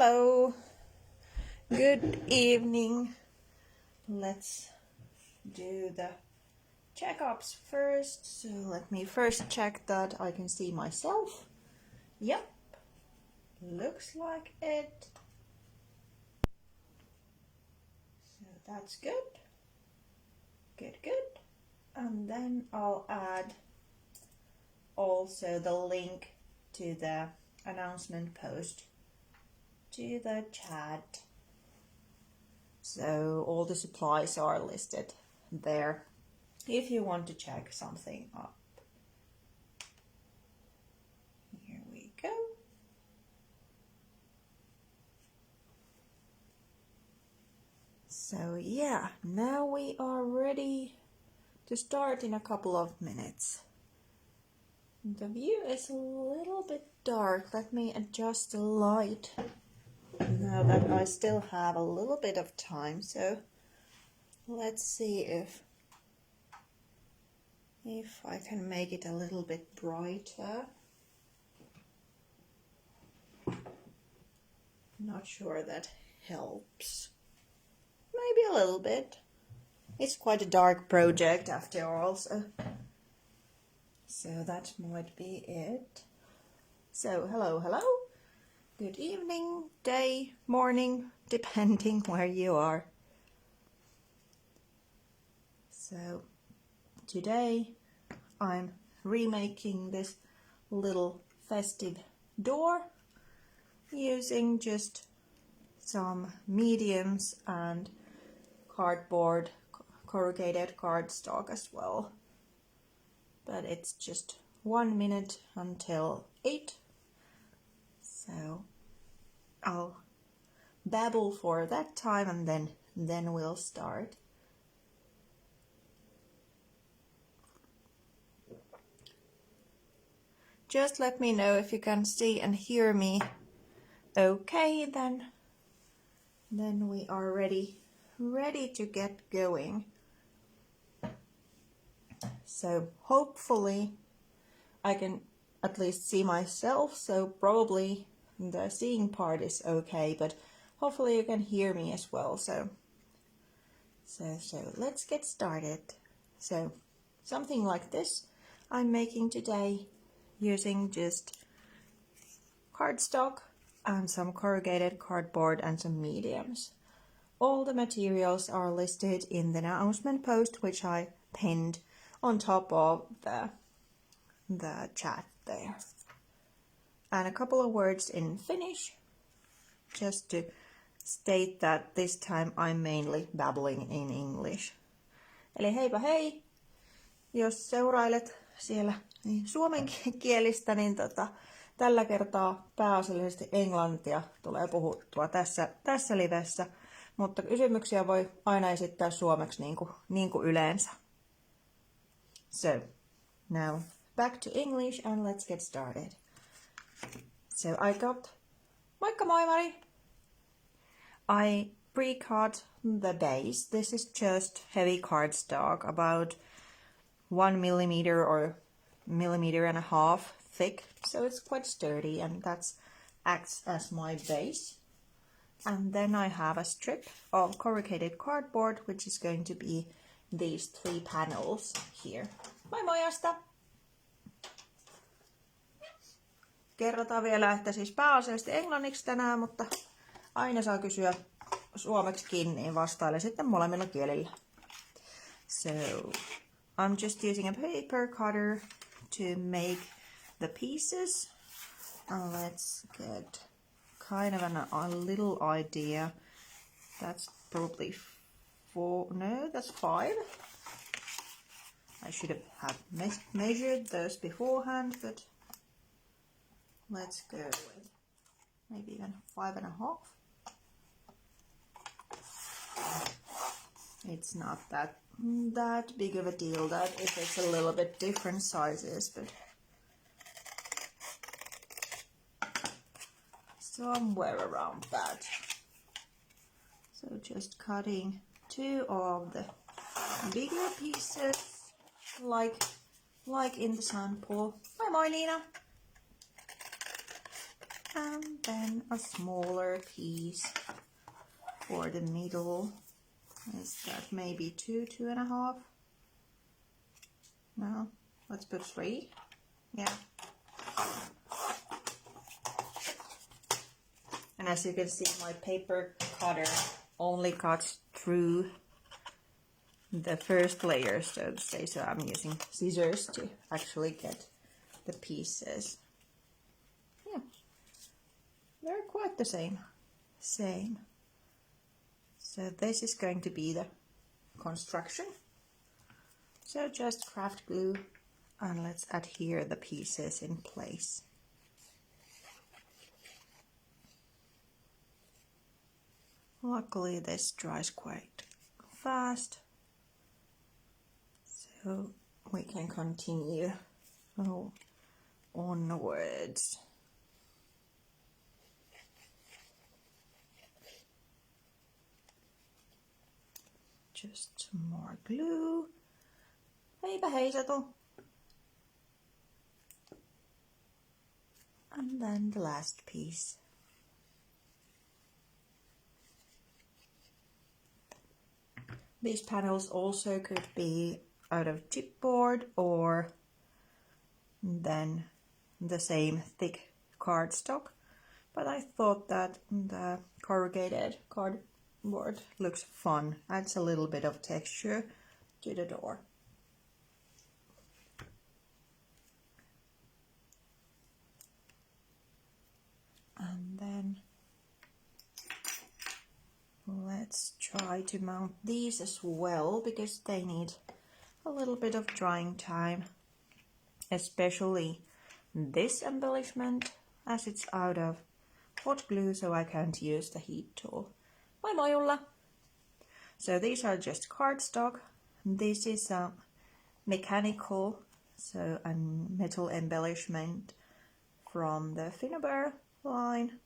Hello, good evening. Let's do the checkups first. So let me first check that I can see myself. Yep, looks like it. So that's good. Good. And then I'll add also the link to the announcement post to the chat. So all the supplies are listed there if you want to check something up. Here we go. So yeah, now we are ready to start in a couple of minutes. The view is a little bit dark. Let me adjust the light now that I still have a little bit of time. So let's see if I can make it a little bit brighter. Not sure that helps. Maybe a little bit. It's quite a dark project after all, so that might be it. So hello. Good evening, day, morning, depending where you are. So today I'm remaking this little festive door using just some mediums and cardboard, corrugated cardstock as well. But it's just 1 minute until 8. So I'll babble for that time and then we'll start. Just let me know if you can see and hear me okay, then we are ready to get going. So hopefully I can at least see myself, so probably the seeing part is okay, but hopefully you can hear me as well. So let's get started. So something like this I'm making today using just cardstock and some corrugated cardboard and some mediums. All the materials are listed in the announcement post, which I pinned on top of the chat there. And a couple of words in Finnish, just to state that this time I'm mainly babbling in English. Eli heipä hei! Jos seurailet siellä niin suomenkielistä, niin tällä kertaa pääasiallisesti englantia tulee puhuttua tässä livessä, mutta kysymyksiä voi aina esittää suomeksi niin kuin yleensä. So, now back to English and let's get started. So I got, moikka moi Mari! I pre-cut the base. This is just heavy cardstock, about 1 millimeter or 1.5 millimeters thick. So it's quite sturdy and that acts as my base. And then I have a strip of corrugated cardboard, which is going to be these 3 panels here. Moi moi Asta! Kerrotaan vielä, että siis pääasiallisesti englanniksi tänään, mutta aina saa kysyä suomeksikin, niin vastailen sitten molemmilla kielillä. So, I'm just using a paper cutter to make the pieces. And let's get kind of a little idea. That's probably 4, no, that's 5. I should have measured those beforehand, but let's go with maybe even 5.5. It's not that big of a deal that if it's a little bit different sizes, but somewhere around that. So just cutting 2 of the bigger pieces like in the sample. Moi moi Liina! And then a smaller piece for the middle. Is that maybe 2.5? No, let's put 3. Yeah. And as you can see, my paper cutter only cuts through the first layer, so to say, so I'm using scissors to actually get the pieces. Yeah, they're quite the same. So this is going to be the construction. So just craft glue and let's adhere the pieces in place. Luckily this dries quite fast, so we can continue onwards. Just some more glue. Heipä hei Satu. And then the last piece. These panels also could be out of chipboard or then the same thick cardstock, but I thought that the corrugated cardboard looks fun, adds a little bit of texture to the door. And then let's try to mount these as well, because they need a little bit of drying time, especially this embellishment, as it's out of hot glue, so I can't use the heat tool. Moi moi Ulla! So these are just cardstock. This is a mechanical, so a metal embellishment from the Finnaber line.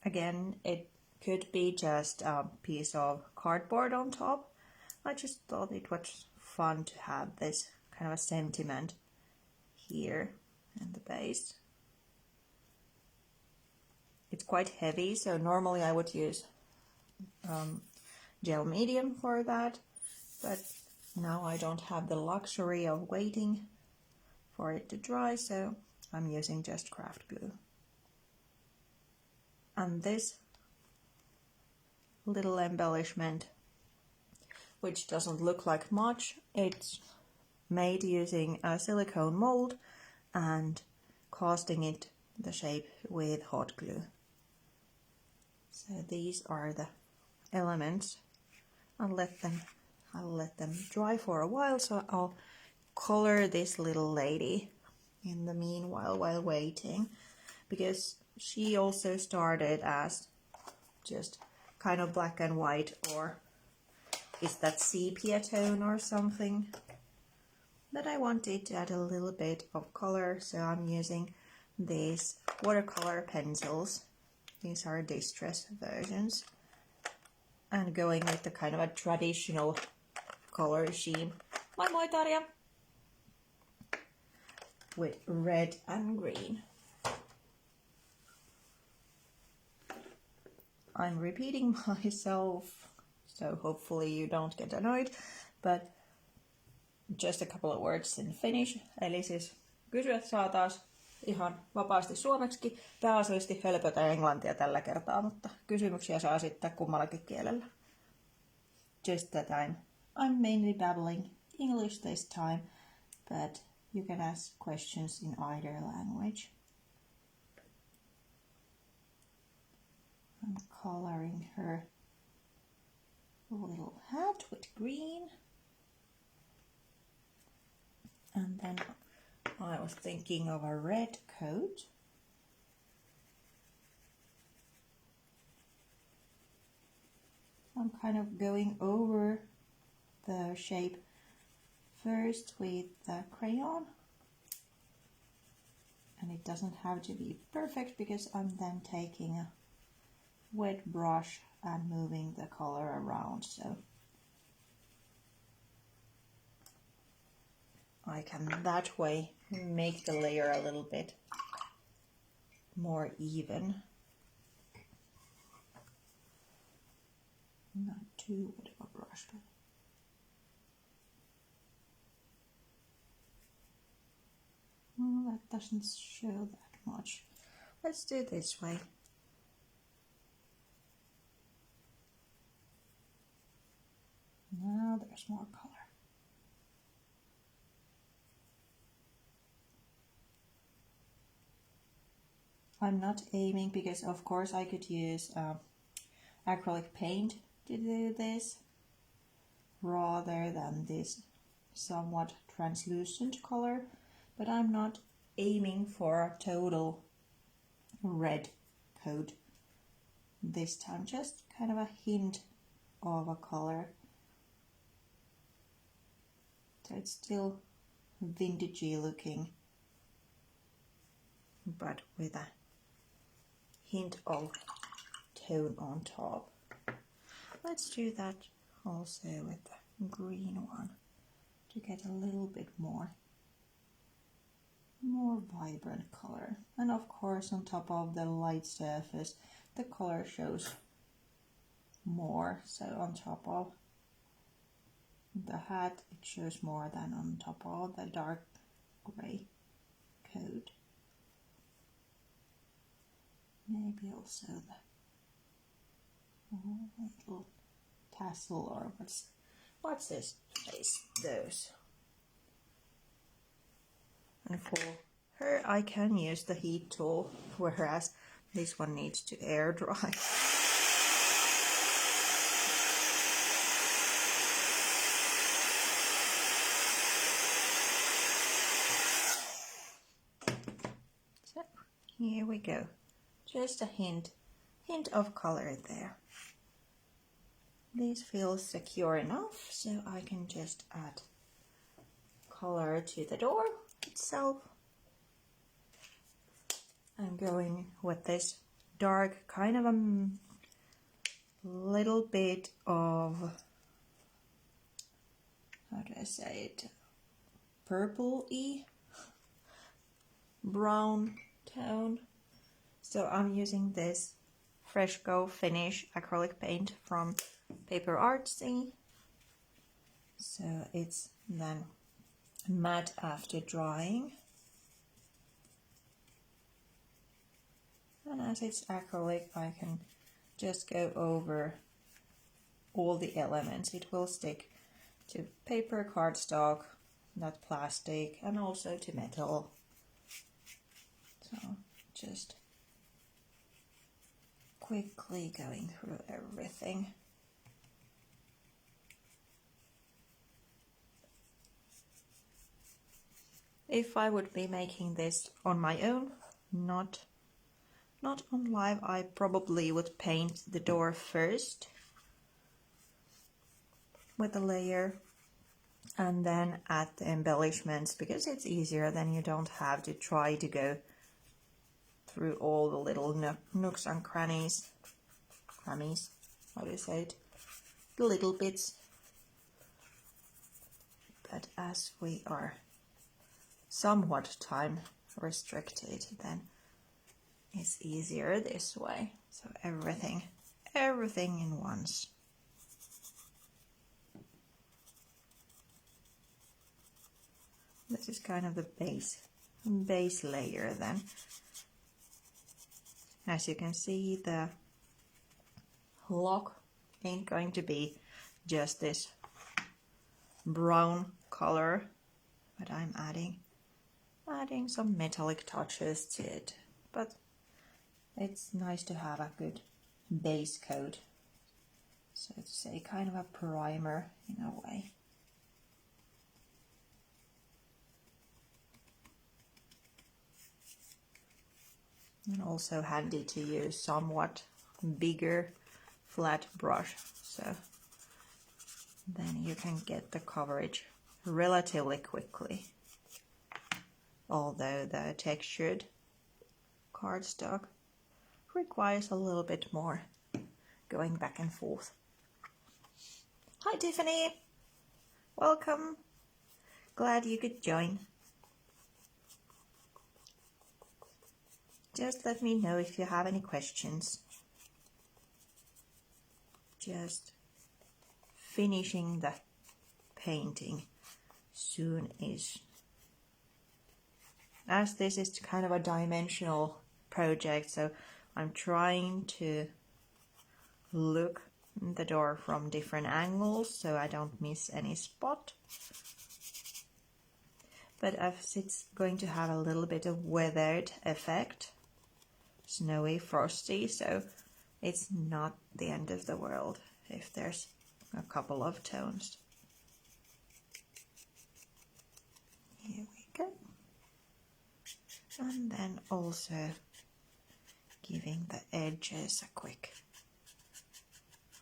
Again, it could be just a piece of cardboard on top. I just thought it was fun to have this kind of a sentiment here in the base. It's quite heavy, so normally I would use gel medium for that, but now I don't have the luxury of waiting for it to dry, so I'm using just craft glue. And this little embellishment, which doesn't look like much, it's made using a silicone mold and casting it the shape with hot glue. So these are the elements. I'll let them dry for a while, so I'll color this little lady in the meanwhile while waiting, because she also started as just kind of black and white, or is that sepia tone or something. But I wanted to add a little bit of color, so I'm using these watercolor pencils. These are distress versions. And going with the kind of a traditional color scheme. Moi moi Tarja! With red and green. I'm repeating myself, so hopefully you don't get annoyed, but just a couple of words in Finnish. Eli siis kysyä saa taas ihan vapaasti suomeksi, pääasiallisesti hölpötä englantia tällä kertaa, mutta kysymyksiä saa esittää kummallakin kielellä. Just that I'm mainly babbling English this time, but you can ask questions in either language. I'm coloring her little hat with green. And then I was thinking of a red coat. I'm kind of going over the shape first with the crayon. And it doesn't have to be perfect, because I'm then taking a wet brush and moving the color around. So I can that way make the layer a little bit more even. Not too wet of a brush, but well, that doesn't show that much. Let's do it this way. Now there's more color. I'm not aiming because of course I could use acrylic paint to do this rather than this somewhat translucent color, but I'm not aiming for a total red coat this time, just kind of a hint of a color. So it's still vintagey looking, but with a hint of tone on top. Let's do that also with the green one to get a little bit more vibrant color. And of course on top of the light surface the color shows more, so on top of the hat it shows more than on top of the dark gray coat. Maybe also the little tassel, or what's this place? Those. And for her I can use the heat tool, whereas this one needs to air dry. So here we go. Just a hint of color there. This feels secure enough, so I can just add color to the door itself. I'm going with this dark, kind of a little bit of, how do I say it, purple-y brown tone. So I'm using this Fresco Finish acrylic paint from PaperArtsy. So it's then matte after drying. And as it's acrylic, I can just go over all the elements. It will stick to paper, cardstock, not plastic, and also to metal. So just quickly going through everything. If I would be making this on my own, not on live, I probably would paint the door first with a layer and then add the embellishments, because it's easier, then you don't have to try to go through all the little nooks and crannies, how do you say it, the little bits. But as we are somewhat time restricted, then it's easier this way. So everything in once. This is kind of the base layer then. As you can see, the lock ain't going to be just this brown color, but I'm adding some metallic touches to it. But it's nice to have a good base coat, so to say, kind of a primer in a way. And also handy to use somewhat bigger flat brush, so then you can get the coverage relatively quickly. Although the textured cardstock requires a little bit more going back and forth. Hi Tiffany, welcome. Glad you could join. Just let me know if you have any questions. Just finishing the painting soon-ish. As this is kind of a dimensional project, so I'm trying to look at the door from different angles so I don't miss any spot. But as it's going to have a little bit of weathered effect, snowy, frosty, so it's not the end of the world if there's a couple of tones. Here we go. And then also giving the edges a quick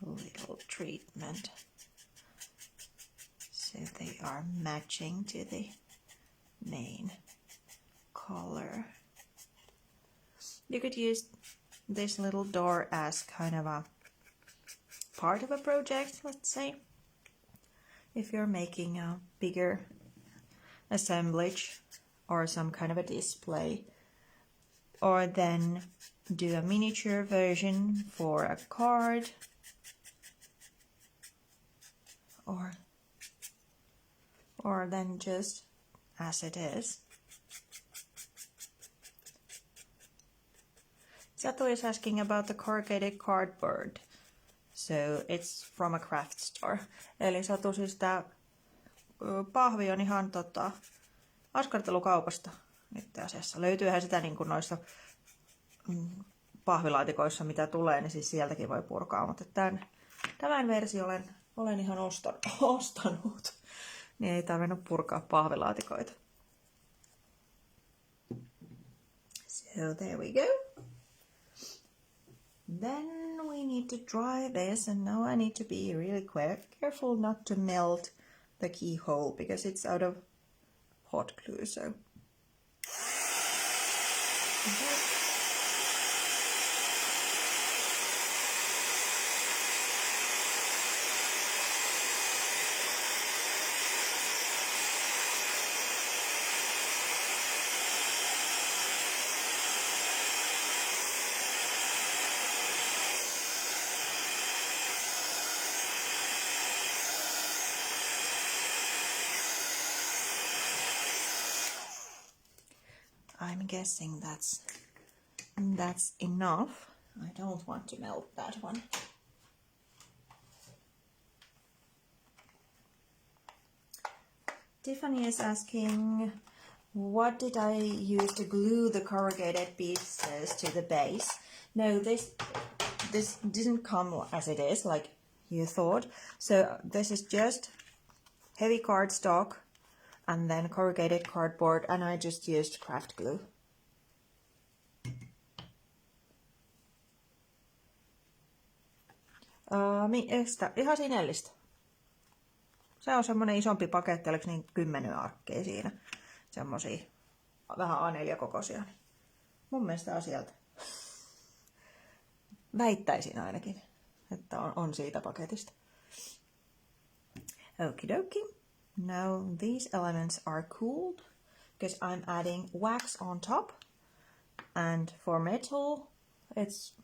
little treatment so they are matching to the main color. You could use this little door as kind of a part of a project, let's say. If you're making a bigger assemblage or some kind of a display, or then do a miniature version for a card, or then just as it is. Satu is asking about the corrugated cardboard. So it's from a craft store. Eli Satu, siis tää pahvi on ihan askartelukaupasta itse asiassa. Löytyyhän sitä niin kuin noissa pahvilaatikoissa, mitä tulee, niin siis sieltäkin voi purkaa. Mutta tämän version olen ihan ostanut. Niin ei tarvinnut purkaa pahvilaatikoita. So there we go. Then we need to dry this, and now I need to be really careful not to melt the keyhole because it's out of hot glue. So okay. I'm guessing that's enough. I don't want to melt that one. Tiffany is asking, what did I use to glue the corrugated pieces to the base? No, this didn't come as it is, like you thought. So this is just heavy cardstock and then corrugated cardboard, and I just used craft glue. Ihan sinellistä. Se on semmonen isompi paketti, oliko niin 10 arkkeja siinä. Semmosia vähän A4-kokoisia. Mun mielestä on sieltä. Väittäisin ainakin, että on siitä paketista. Okidoki. Now these elements are cooled because I'm adding wax on top, and for metal it's,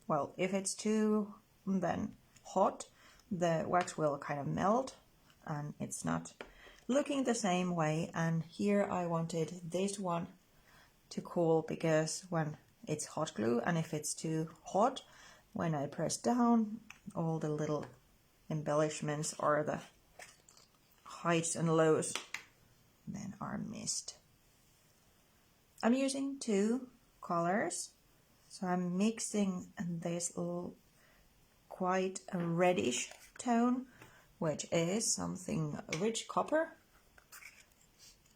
well, if it's too then hot, the wax will kind of melt and it's not looking the same way. And here I wanted this one to cool because when it's hot glue, and if it's too hot, when I press down, all the little embellishments or the heights and lows then are missed. I'm using 2 colors, so I'm mixing this quite a reddish tone, which is something rich copper,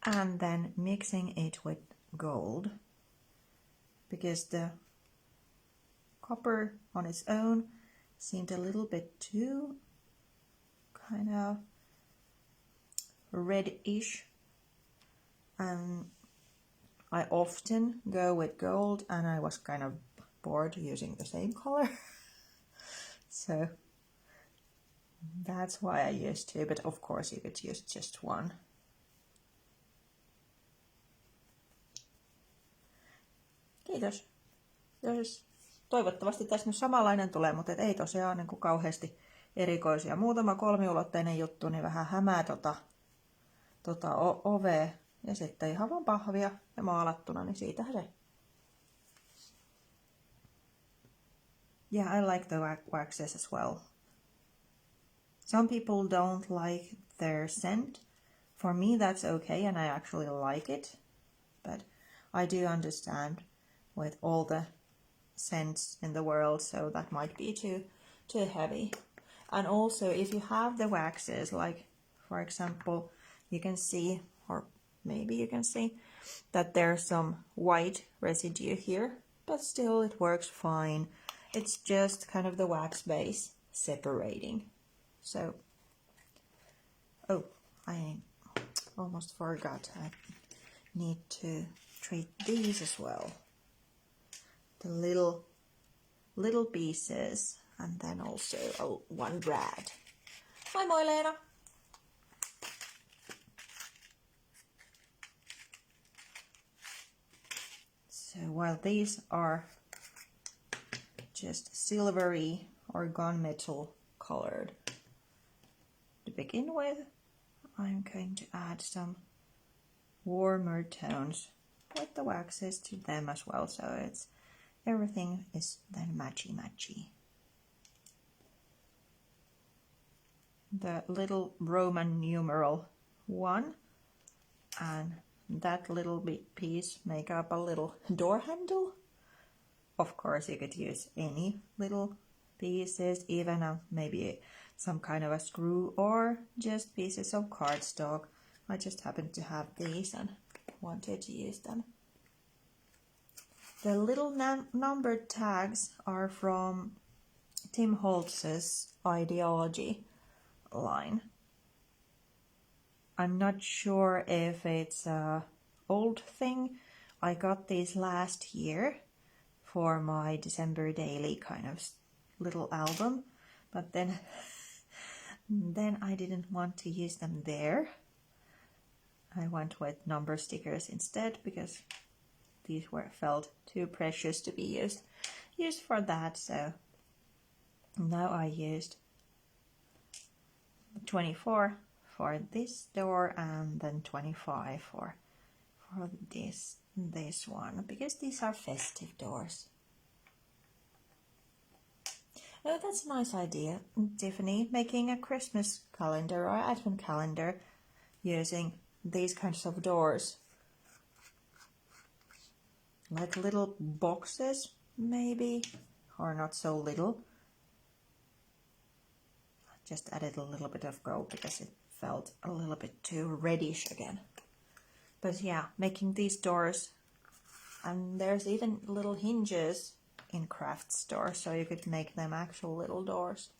and then mixing it with gold because the copper on its own seemed a little bit too kind of reddish, and I often go with gold, and I was kind of bored using the same color. So that's why I used 2, but of course you could use just 1. Kiitos. Toivottavasti tässä nyt samanlainen tulee, mutta ei tosiaan niin kuin kauheasti erikoisia. Muutama kolmiulotteinen juttu, niin vähän hämää ovea. Ja sitten ihan vaan pahvia ja maalattuna, niin siitähän se. Yeah, I like the waxes as well. Some people don't like their scent. For me that's okay and I actually like it. But I do understand with all the scents in the world, so that might be too heavy. And also if you have the waxes, like for example, you can see, or maybe you can see that there's some white residue here, but still it works fine. It's just kind of the wax base separating. So, oh, I almost forgot. I need to treat these as well. The little pieces, and then also one brad. Moi Leena! So while these are just silvery or gunmetal colored to begin with, I'm going to add some warmer tones with the waxes to them as well, so everything is then matchy. The little Roman numeral 1 and that little bit piece make up a little door handle. Of course you could use any little pieces, even maybe some kind of a screw or just pieces of cardstock. I just happened to have these and wanted to use them. The little numbered tags are from Tim Holtz's Idea-ology line. I'm not sure if it's an old thing. I got these last year for my December daily kind of little album, but then I didn't want to use them there. I went with number stickers instead because these felt too precious to be used for that. So now I used 24 for this door and then 25 for this one, because these are festive doors. Oh, that's a nice idea, Tiffany, making a Christmas calendar or advent calendar using these kinds of doors. Like little boxes, maybe, or not so little. I just added a little bit of gold because it felt a little bit too reddish again. But yeah, making these doors, and there's even little hinges in craft stores, so you could make them actual little doors.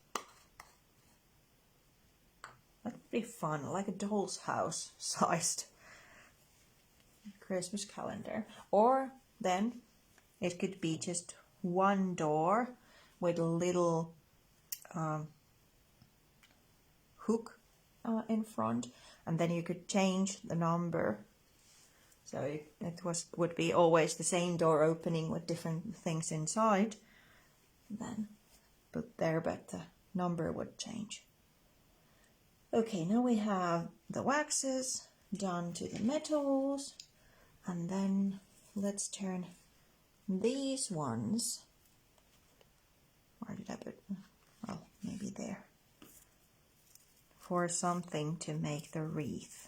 That'd be fun, like a doll's house sized Christmas calendar. Or then it could be just one door with a little hook in front, and then you could change the number. So it would be always the same door opening with different things inside. Then put there, but the number would change. Okay, now we have the waxes done to the metals, and then let's turn these ones. Where did I put? Well, maybe there. For something to make the wreath.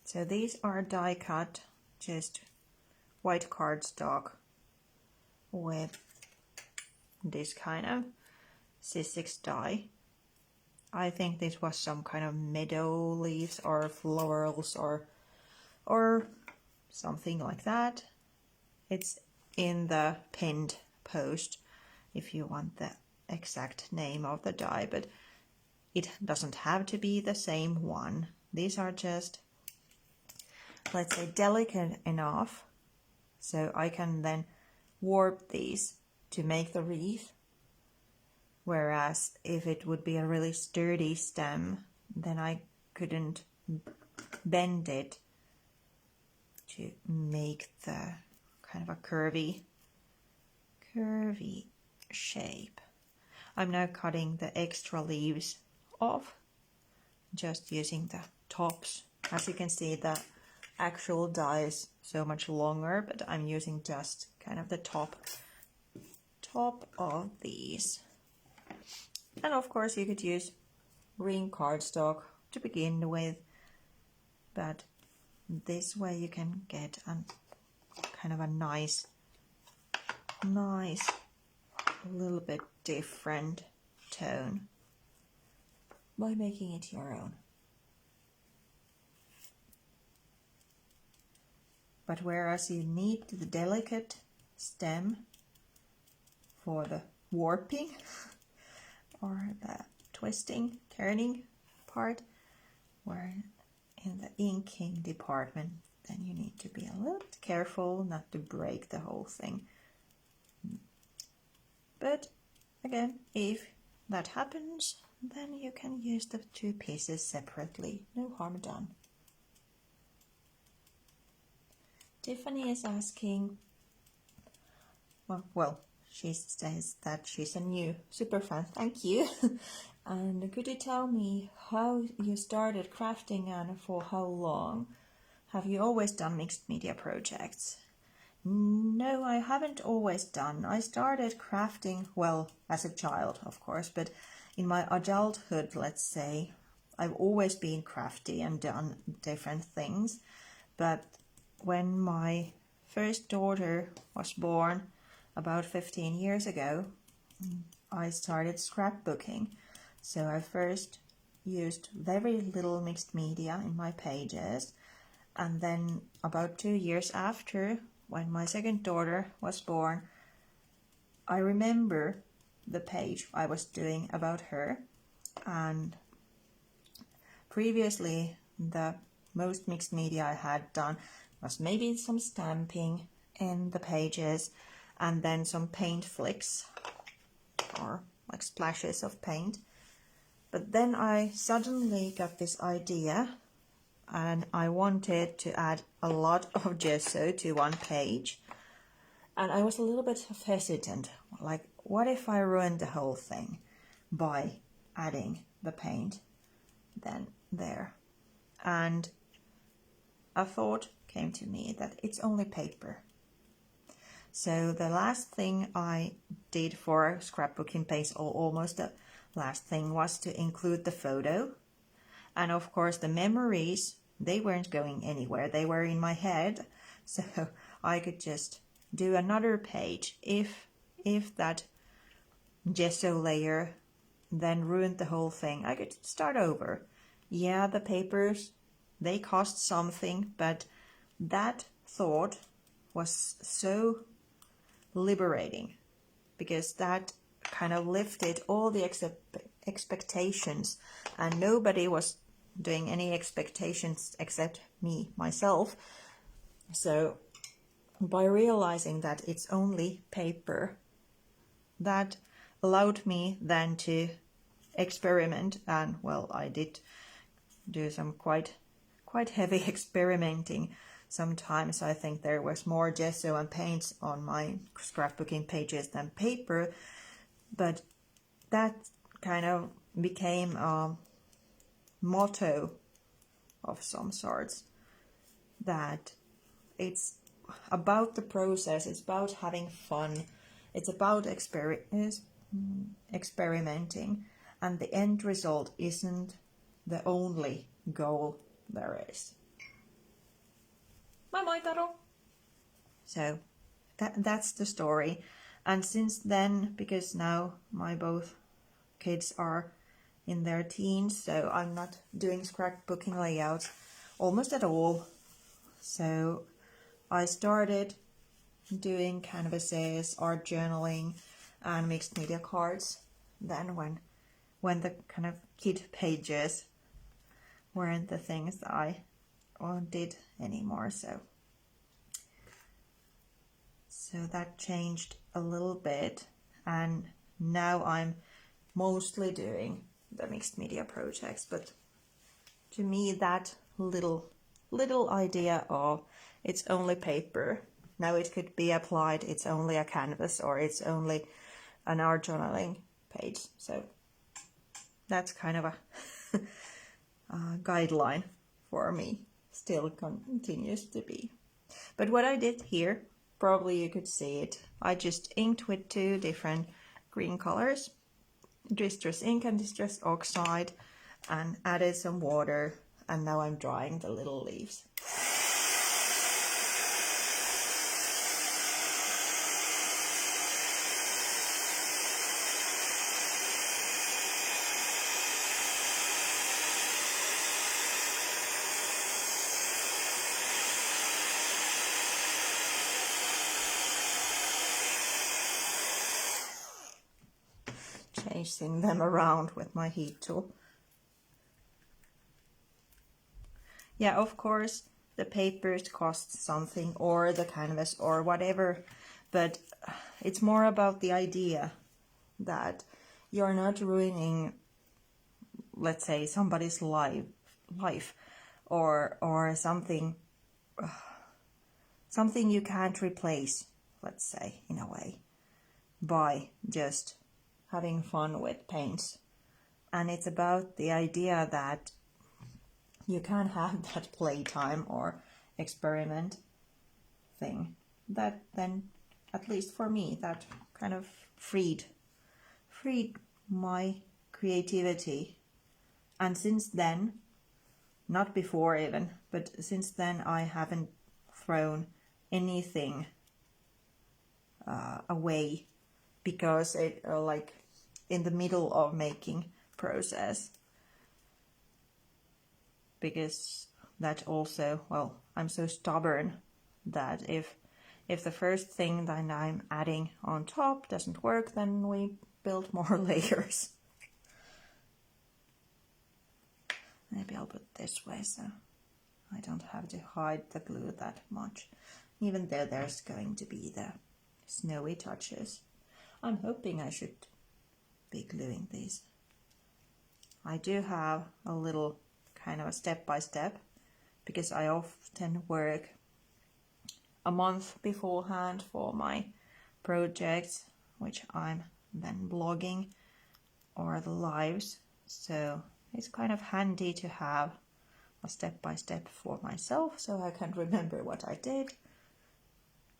So these are die cut, just white cardstock with this kind of Sizzix die. I think this was some kind of meadow leaves or florals or something like that. It's in the pinned post if you want the exact name of the die, but it doesn't have to be the same one. These are just, let's say, delicate enough so I can then warp these to make the wreath. Whereas if it would be a really sturdy stem, then I couldn't bend it to make the kind of a curvy shape. I'm now cutting the extra leaves off, just using the tops. As you can see, the actual die is so much longer, but I'm using just kind of the top of these. And of course you could use green cardstock to begin with, but this way you can get a kind of a nice, a little bit different tone by making it your own. But whereas you need the delicate stem for the warping or the twisting, turning part, where in the inking department, then you need to be a little bit careful not to break the whole thing. But again, if that happens, then you can use the two pieces separately, no harm done. Tiffany is asking, well, she says that she's a new super fan, thank you. And could you tell me how you started crafting and for how long? Have you always done mixed media projects? No, I haven't always done. I started crafting, well, as a child, of course, but in my adulthood, let's say, I've always been crafty and done different things. But when my first daughter was born about 15 years ago, I started scrapbooking. So I first used very little mixed media in my pages, and then about 2 years after, when my second daughter was born, I remember the page I was doing about her, and previously the most mixed media I had done was maybe some stamping in the pages and then some paint flicks or like splashes of paint. But then I suddenly got this idea and I wanted to add a lot of gesso to one page. And I was a little bit hesitant, like what if I ruined the whole thing by adding the paint then there? And a thought came to me that it's only paper. So the last thing I did for scrapbooking page, or almost the last thing, was to include the photo. And of course the memories, they weren't going anywhere, they were in my head, so I could just do another page if that gesso layer then ruined the whole thing. I could start over. Yeah, the papers, they cost something, but that thought was so liberating because that kind of lifted all the expectations, and nobody was doing any expectations except me, myself. So by realizing that it's only paper, that allowed me then to experiment, and well, I did do some quite heavy experimenting. Sometimes I think there was more gesso and paints on my scrapbooking pages than paper, but that kind of became a motto of some sorts, that it's about the process, it's about having fun, it's about experimenting, and the end result isn't the only goal there is. Bye, Taro. So that's the story. And since then, because now my both kids are in their teens, so I'm not doing scrapbooking layouts almost at all. So I started doing canvases, art journaling, and mixed media cards. Then when the kind of kid pages weren't the things that I did anymore, so that changed a little bit, and now I'm mostly doing the mixed media projects. But to me, that little idea of it's only paper. Now it could be applied, it's only a canvas, or it's only an art journaling page. So that's kind of a guideline for me, still continues to be. But what I did here, probably you could see it, I just inked with 2 different green colors, Distress ink and Distress Oxide, and added some water, and now I'm drying the little leaves. Changing them around with my heat tool. Yeah, of course, the papers cost something, or the canvas, or whatever, but it's more about the idea that you're not ruining, let's say, somebody's life, or something you can't replace, let's say, in a way, by just having fun with paints. And it's about the idea that you can have that playtime or experiment thing. That then, at least for me, that kind of freed my creativity. And since then, not before even, but since then I haven't thrown anything away because it like in the middle of making process. Because that also, well, I'm so stubborn that if the first thing that I'm adding on top doesn't work, then we build more layers. Maybe I'll put this way so I don't have to hide the glue that much, even though there's going to be the snowy touches. I'm hoping I should be gluing these. I do have a little kind of a step-by-step, because I often work a month beforehand for my projects, which I'm then blogging, or the lives, so it's kind of handy to have a step-by-step for myself so I can remember what I did,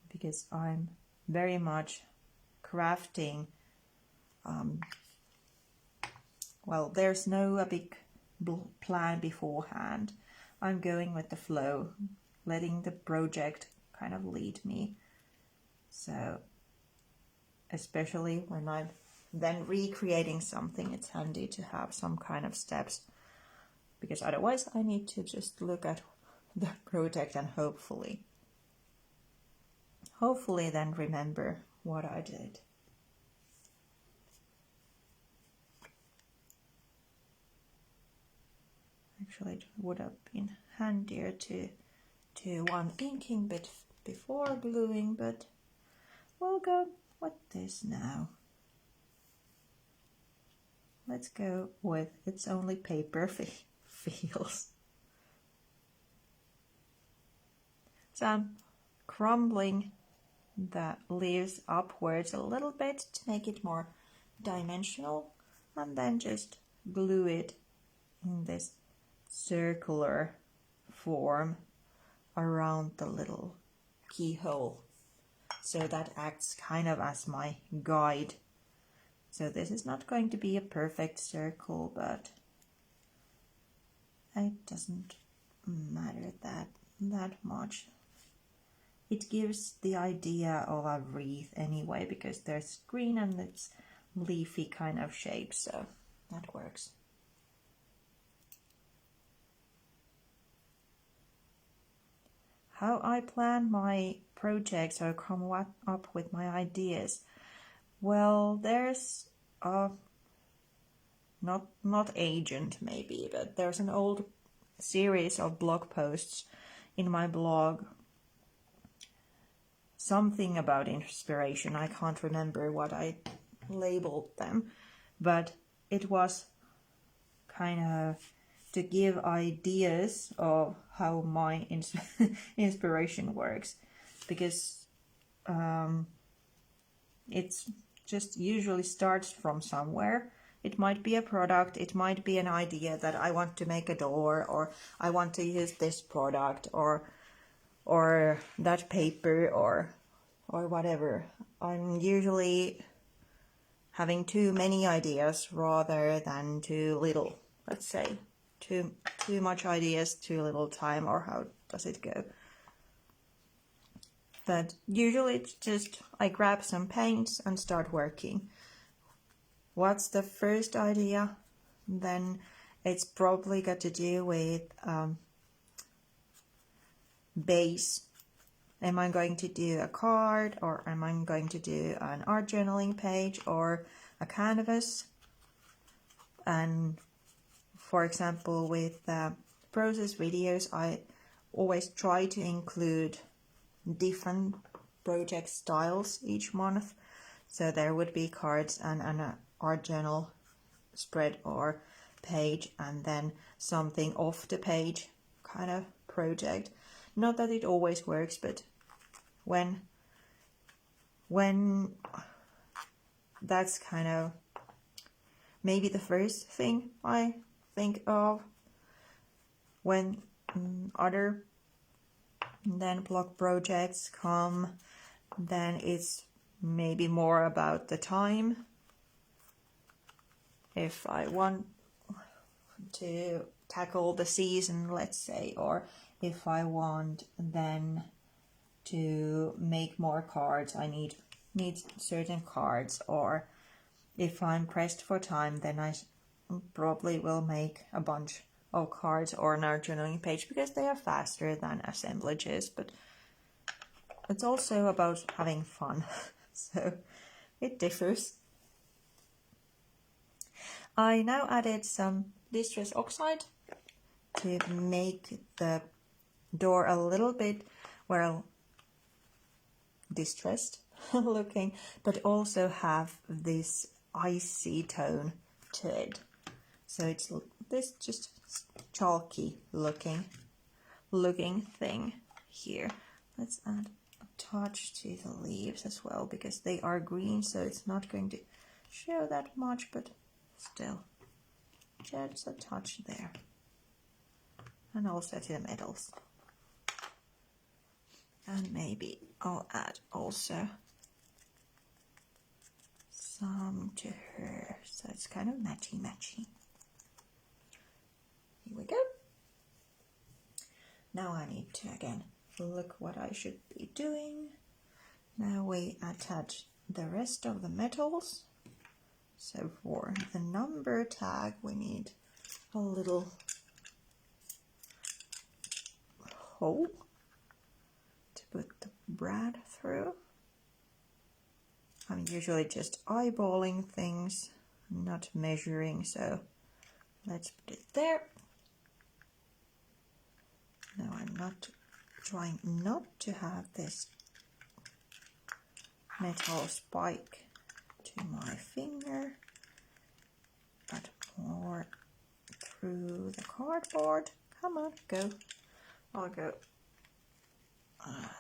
because I'm very much crafting. Well, there's no a big plan beforehand. I'm going with the flow, letting the project kind of lead me. So especially when I'm then recreating something, it's handy to have some kind of steps, because otherwise I need to just look at the project and hopefully then remember what I did. Actually, it would have been handier to do one inking bit before gluing, but we'll go with this now. Let's go with it's only paper feels. So I'm crumbling the leaves upwards a little bit to make it more dimensional, and then just glue it in this circular form around the little keyhole, so that acts kind of as my guide. So this is not going to be a perfect circle, but it doesn't matter that much. It gives the idea of a wreath anyway, because there's green and it's leafy kind of shape, so that works. How I plan my projects or come up with my ideas. Well, there's not agent maybe, but there's an old series of blog posts in my blog. Something about inspiration. I can't remember what I labeled them, but it was kind of to give ideas of how my inspiration works, because it's just usually starts from somewhere. It might be a product, it might be an idea that I want to make a door, or I want to use this product, or that paper, or whatever. I'm usually having too many ideas rather than too little. Let's say too much ideas, too little time, or how does it go? But usually it's just I grab some paints and start working. What's the first idea? Then it's probably got to do with base. Am I going to do a card, or am I going to do an art journaling page, or a canvas? And for example, with process videos, I always try to include different project styles each month. So there would be cards and an art journal spread or page, and then something off the page kind of project. Not that it always works, but when that's kind of maybe the first thing I think of when other then block projects come, then it's maybe more about the time. If I want to tackle the season, let's say, or if I want then to make more cards, I need certain cards, or if I'm pressed for time, then I probably will make a bunch of cards or an art journaling page, because they are faster than assemblages, but it's also about having fun, so it differs. I now added some distress oxide to make the door a little bit, well, distressed looking, but also have this icy tone to it. So it's this just chalky looking thing here. Let's add a touch to the leaves as well, because they are green, so it's not going to show that much, but still just a touch there. And also to the metals. And maybe I'll add also some to her, so it's kind of matchy. Here we go. Now I need to again look what I should be doing. Now we attach the rest of the metals. So for the number tag we need a little hole to put the brad through. I'm usually just eyeballing things, not measuring, so let's put it there. Now I'm not trying not to have this metal spike to my finger, but more through the cardboard. Come on, go. I'll go.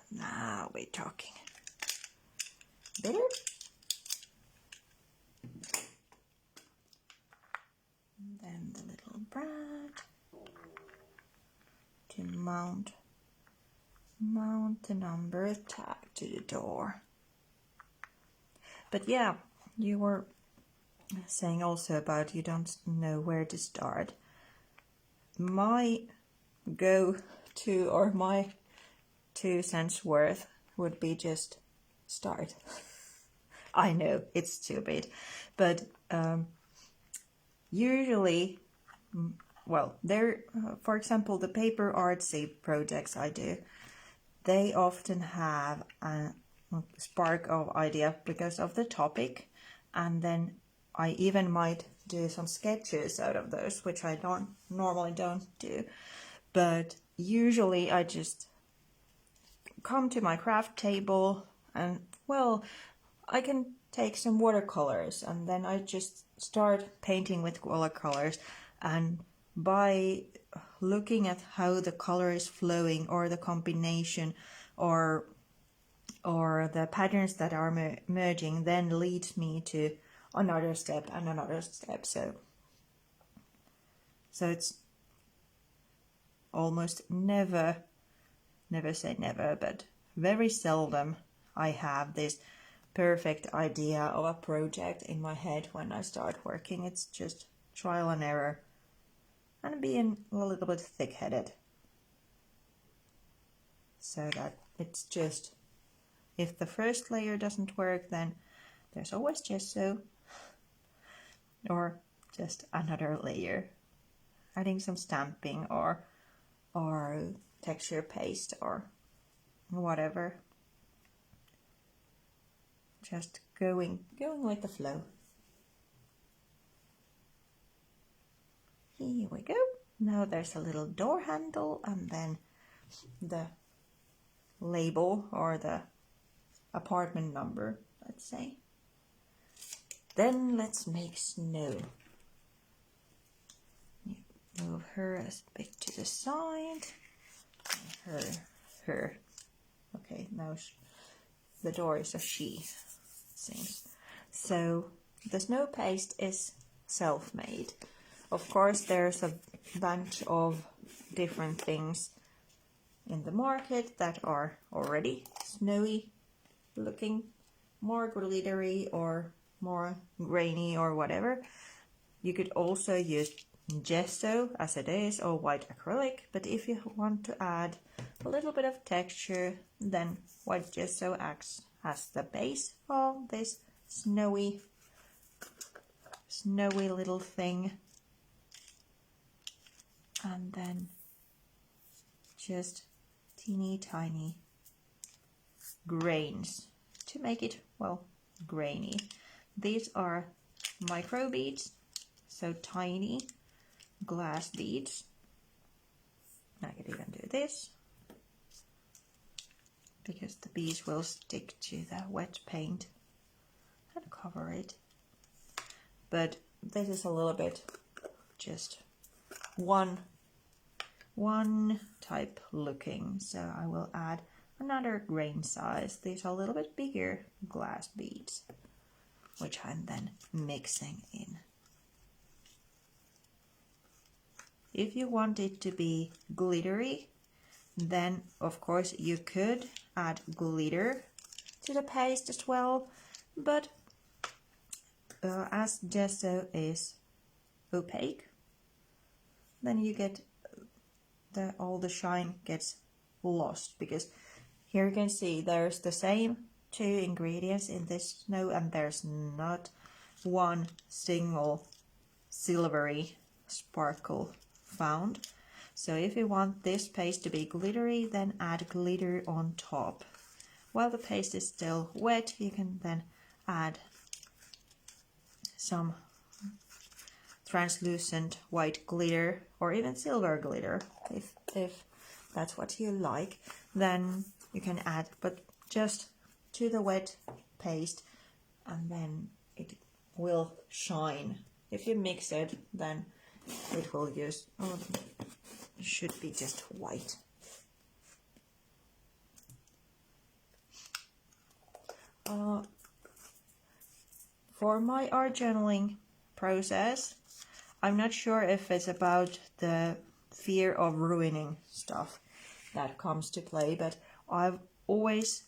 Now we're talking. Better? And then the little brad to mount the number tag to the door. But yeah, you were saying also about you don't know where to start. My go-to, or my 2 cents worth, would be just start. I know it's stupid, but usually, well, there, for example, the PaperArtsy projects I do, they often have a spark of idea because of the topic, and then I even might do some sketches out of those, which I normally don't do, but usually I just come to my craft table and, well, I can take some watercolors, and then I just start painting with watercolors, and by looking at how the color is flowing, or the combination, or the patterns that are merging, then leads me to another step and another step. So it's almost never say never, but very seldom I have this perfect idea of a project in my head when I start working. It's just trial and error and being a little bit thick-headed. So that it's just, if the first layer doesn't work, then there's always gesso or just another layer, adding some stamping or texture paste or whatever. Just going with the flow. Here we go. Now there's a little door handle and then the label or the apartment number, let's say. Then let's make snow. Move her a bit to the side. Her. Okay, now the door is a she, it seems. So the snow paste is self-made. Of course, there's a bunch of different things in the market that are already snowy looking, more glittery or more grainy or whatever. You could also use gesso as it is, or white acrylic, but if you want to add a little bit of texture, then white gesso acts as the base of this snowy little thing. And then just teeny tiny grains to make it, well, grainy. These are micro beads, so tiny glass beads. I could even do this because the beads will stick to the wet paint and cover it. But this is a little bit just one type looking, so I will add another grain size. These are a little bit bigger glass beads, which I'm then mixing in. If you want it to be glittery, then of course you could add glitter to the paste as well, but as gesso is opaque, then you get all the shine gets lost, because here you can see there's the same two ingredients in this snow and there's not one single silvery sparkle found. So if you want this paste to be glittery, then add glitter on top. While the paste is still wet, you can then add some translucent white glitter or even silver glitter if that's what you like. Then you can add, but just to the wet paste, and then it will shine. If you mix it, then it will use, it should be just white. For my art journaling process, I'm not sure if it's about the fear of ruining stuff that comes to play, but I've always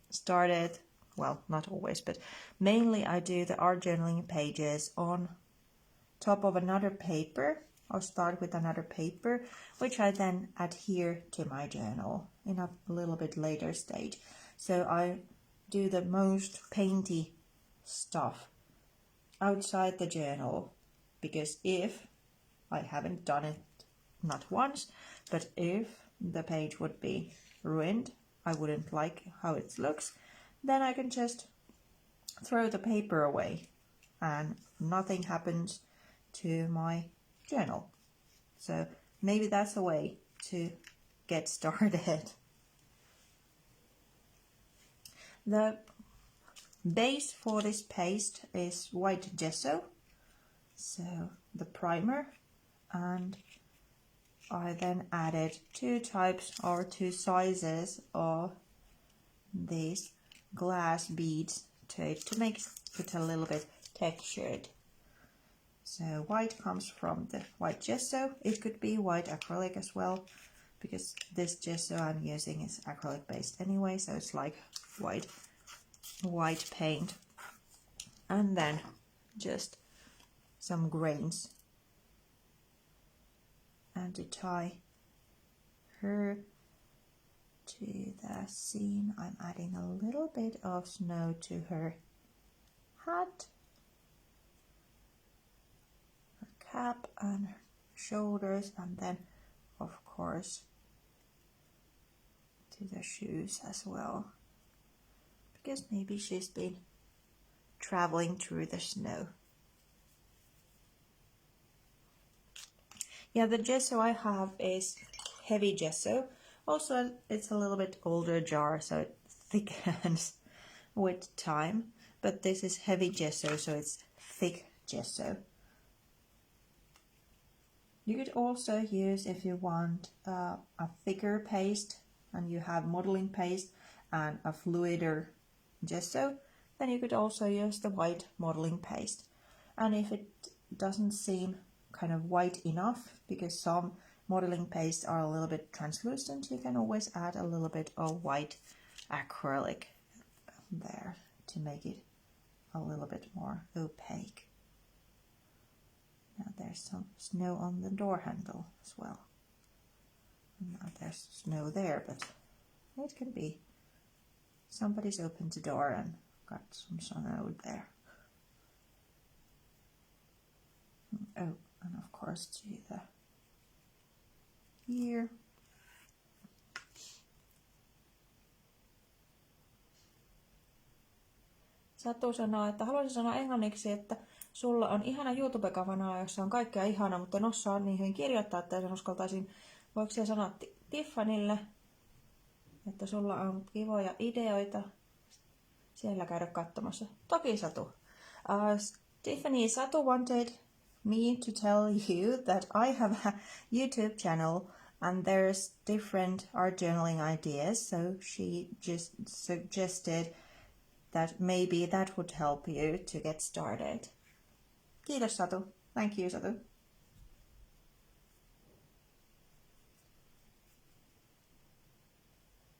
started, well, not always, but mainly I do the art journaling pages on top of another paper. I'll start with another paper, which I then adhere to my journal in a little bit later stage. So I do the most painty stuff outside the journal, because if I haven't done it, not once, but if the page would be ruined, I wouldn't like how it looks, then I can just throw the paper away and nothing happens to my journal. So maybe that's a way to get started. The base for this paste is white gesso, so the primer, and I then added 2 types or 2 sizes of these glass beads to it to make it a little bit textured. So white comes from the white gesso. It could be white acrylic as well, because this gesso I'm using is acrylic based anyway, so it's like white paint. And then just some grains. And to tie her to the scene, I'm adding a little bit of snow to her hat, her cap and her shoulders, and then of course to the shoes as well, because maybe she's been traveling through the snow. Yeah, the gesso I have is heavy gesso. Also, it's a little bit older jar, so it thickens with time. But this is heavy gesso, so it's thick gesso. You could also use, if you want a thicker paste and you have modeling paste and a fluider gesso, then you could also use the white modeling paste. And if it doesn't seem kind of white enough, because some modeling pastes are a little bit translucent, you can always add a little bit of white acrylic there to make it a little bit more opaque. Now there's some snow on the door handle as well. Now there's snow there, but it can be somebody's opened the door and got some snow there. Oh, and of course to the ear. Satu sanoo, että haluaisin sanoa englanniksi, että sulla on ihana YouTube-kanava, jossa on kaikkea ihanaa, mutta en osaa niihin kirjoittaa, että sen uskaltaisin. Voiko siellä sanoa Tiffanylle, että sulla on kivoja ideoita siellä käydä katsomassa? Toki Satu. Tiffany, Satu wanted me to tell you that I have a YouTube channel and there's different art journaling ideas, so she just suggested that maybe that would help you to get started. Kiitos Satu. Thank you Satu.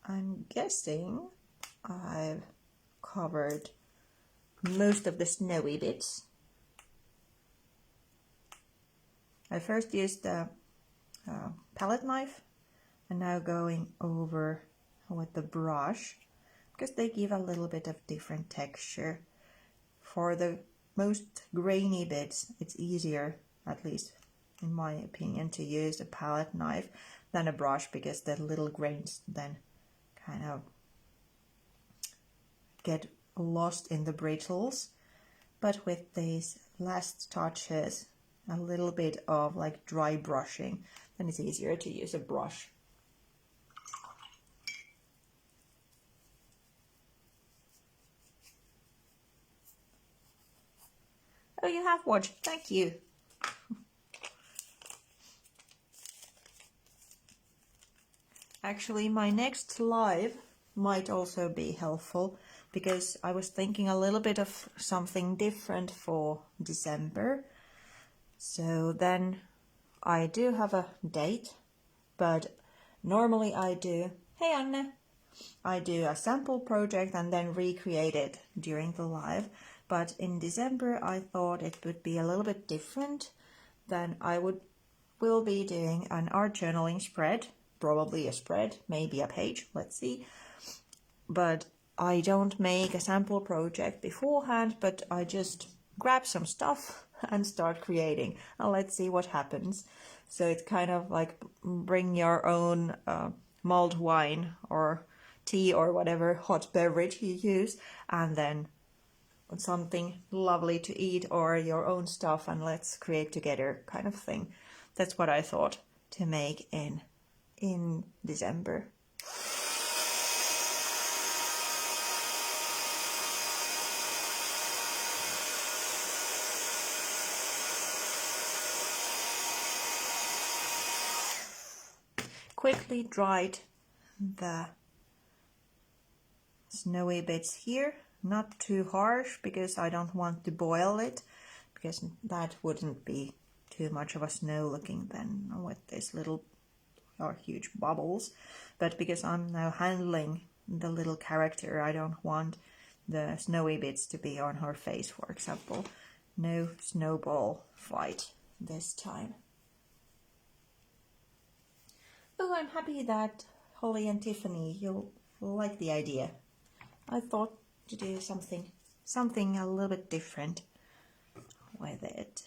I'm guessing I've covered most of the snowy bits. I first used the palette knife and now going over with the brush, because they give a little bit of different texture. For the most grainy bits, it's easier, at least in my opinion, to use a palette knife than a brush, because the little grains then kind of get lost in the brittles. But with these last touches, a little bit of like dry brushing, then it's easier to use a brush. Oh, you have watched. Thank you. Actually, my next live might also be helpful, because I was thinking a little bit of something different for December. So then I do have a date, but normally I do, hey Anne, I do a sample project and then recreate it during the live. But in December I thought it would be a little bit different. Then I will be doing an art journaling spread, probably a spread, maybe a page, let's see. But I don't make a sample project beforehand, but I just grab some stuff and start creating, and let's see what happens. So it's kind of like bring your own mulled wine or tea or whatever hot beverage you use, and then something lovely to eat or your own stuff, and let's create together kind of thing. That's what I thought to make in December. quickly dried the snowy bits here, not too harsh because I don't want to boil it, because that wouldn't be too much of a snow looking then with this little or huge bubbles. But because I'm now handling the little character, I don't want the snowy bits to be on her face, for example. No snowball fight this time. Oh, I'm happy that Holly and Tiffany, you'll like the idea. I thought to do something a little bit different with it.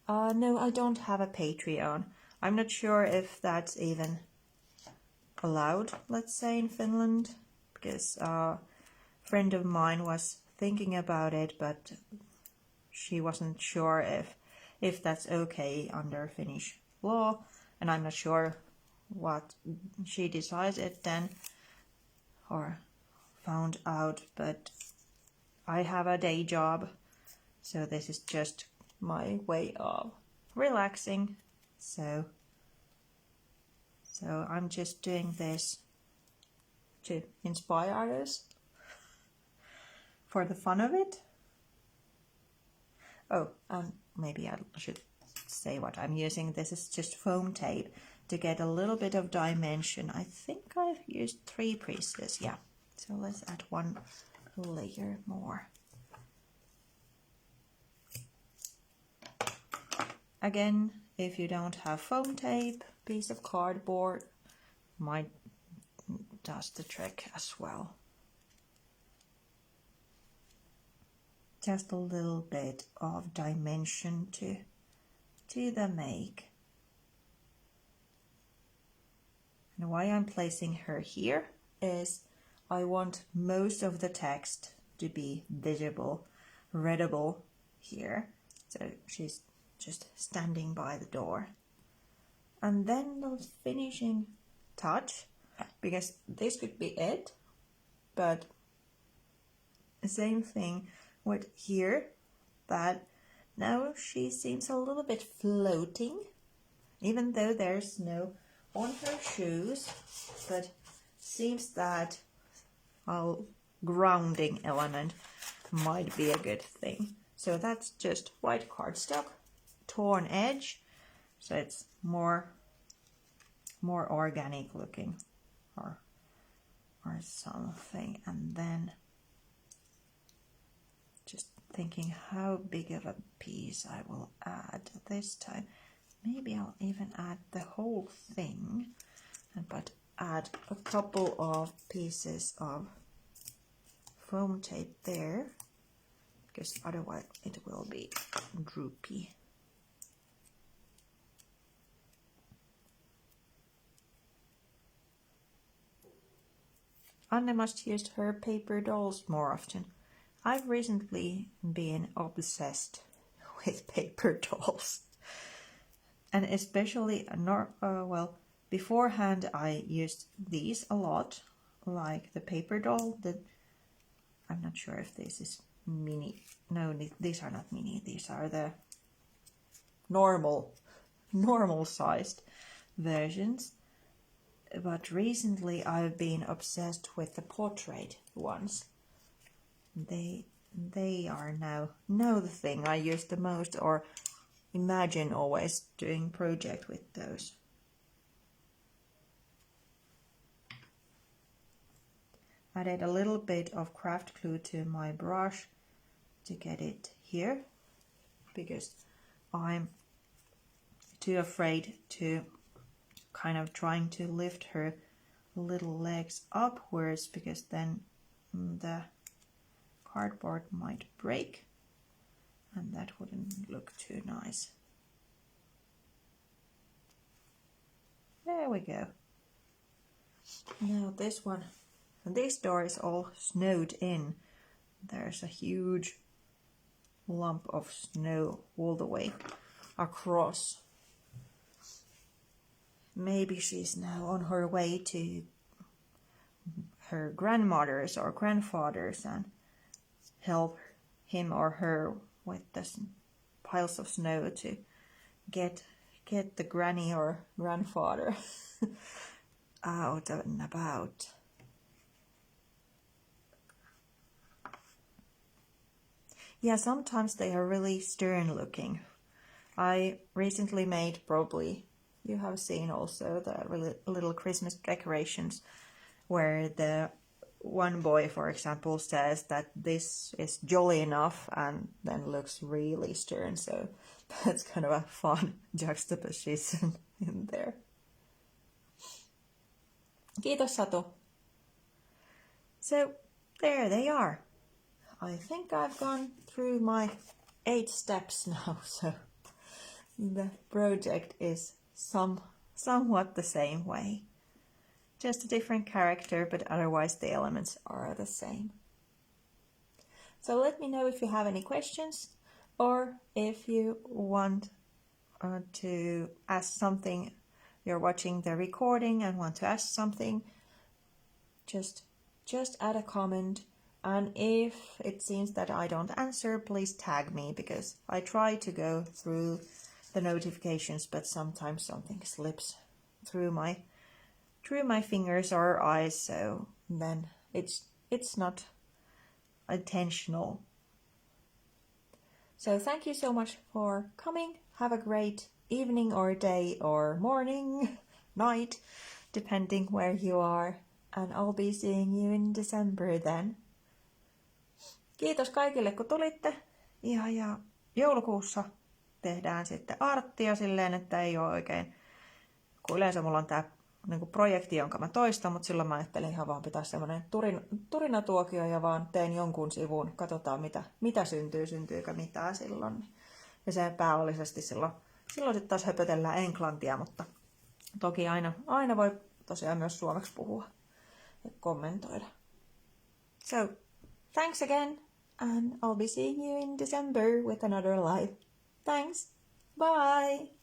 No, I don't have a Patreon. I'm not sure if that's even allowed, let's say, in Finland, because a friend of mine was thinking about it, but she wasn't sure if that's okay under Finnish law, and I'm not sure what she decided then or found out, but I have a day job, so this is just my way of relaxing. So I'm just doing this to inspire others for the fun of it. Oh, maybe I should say what I'm using. This is just foam tape to get a little bit of dimension. I think I've used 3 pieces, yeah. So let's add 1 layer more. Again, if you don't have foam tape, piece of cardboard might does the trick as well. Just a little bit of dimension to the make. And why I'm placing her here is I want most of the text to be visible, readable here. So she's just standing by the door. And then the finishing touch, because this could be it, but the same thing with here, that now she seems a little bit floating, even though there's snow on her shoes, but seems that a grounding element might be a good thing. So that's just white cardstock, torn edge, so it's more organic looking or something. And then just thinking how big of a piece I will add this time. Maybe I'll even add the whole thing, but add a couple of pieces of foam tape there, because otherwise it will be droopy. Anne must use her paper dolls more often. I've recently been obsessed with paper dolls. And especially, beforehand I used these a lot, like the paper doll. I'm not sure if this is mini. No, these are not mini. These are the normal sized versions. But recently I've been obsessed with the portrait ones. They are now the thing I use the most, or imagine always doing project with those. Added a little bit of craft glue to my brush to get it here, because I'm too afraid to kind of trying to lift her little legs upwards, because then the cardboard might break and that wouldn't look too nice. There we go. Now this one, this door is all snowed in. There's a huge lump of snow all the way across. Maybe she's now on her way to her grandmother's or grandfather's and help him or her with the piles of snow to get get the granny or grandfather out and about. Yeah, sometimes they are really stern looking. I recently made, probably you have seen also, the little Christmas decorations where the one boy, for example, says that this is jolly enough and then looks really stern. So that's kind of a fun juxtaposition in there. Kiitos, Satu. So there they are. I think I've gone through my 8 steps now, so the project is somewhat the same way. Just a different character, but otherwise the elements are the same. So let me know if you have any questions, or if you want to ask something, you're watching the recording and want to ask something, just add a comment. And if it seems that I don't answer, please tag me, because I try to go through the notifications, but sometimes something slips through my fingers or eyes, so then it's not intentional. So thank you so much for coming. Have a great evening or day or morning, night, depending where you are, and I'll be seeing you in December then. Kiitos kaikille kun tulitte. Ja joulukuussa tehdään sitten arttia silleen, että ei ole oikein, kun yleensä mulla on tää niinku projekti, jonka mä toistan, mutta silloin mä ajattelin ihan vaan pitää semmoinen turinatuokio ja vaan teen jonkun sivun, katsotaan mitä syntyykö mitään silloin. Ja se pääolisesti silloin sitten taas höpötellään englantia, mutta toki aina voi tosiaan myös suomeksi puhua ja kommentoida. So, thanks again, and I'll be seeing you in December with another live. Thanks, bye!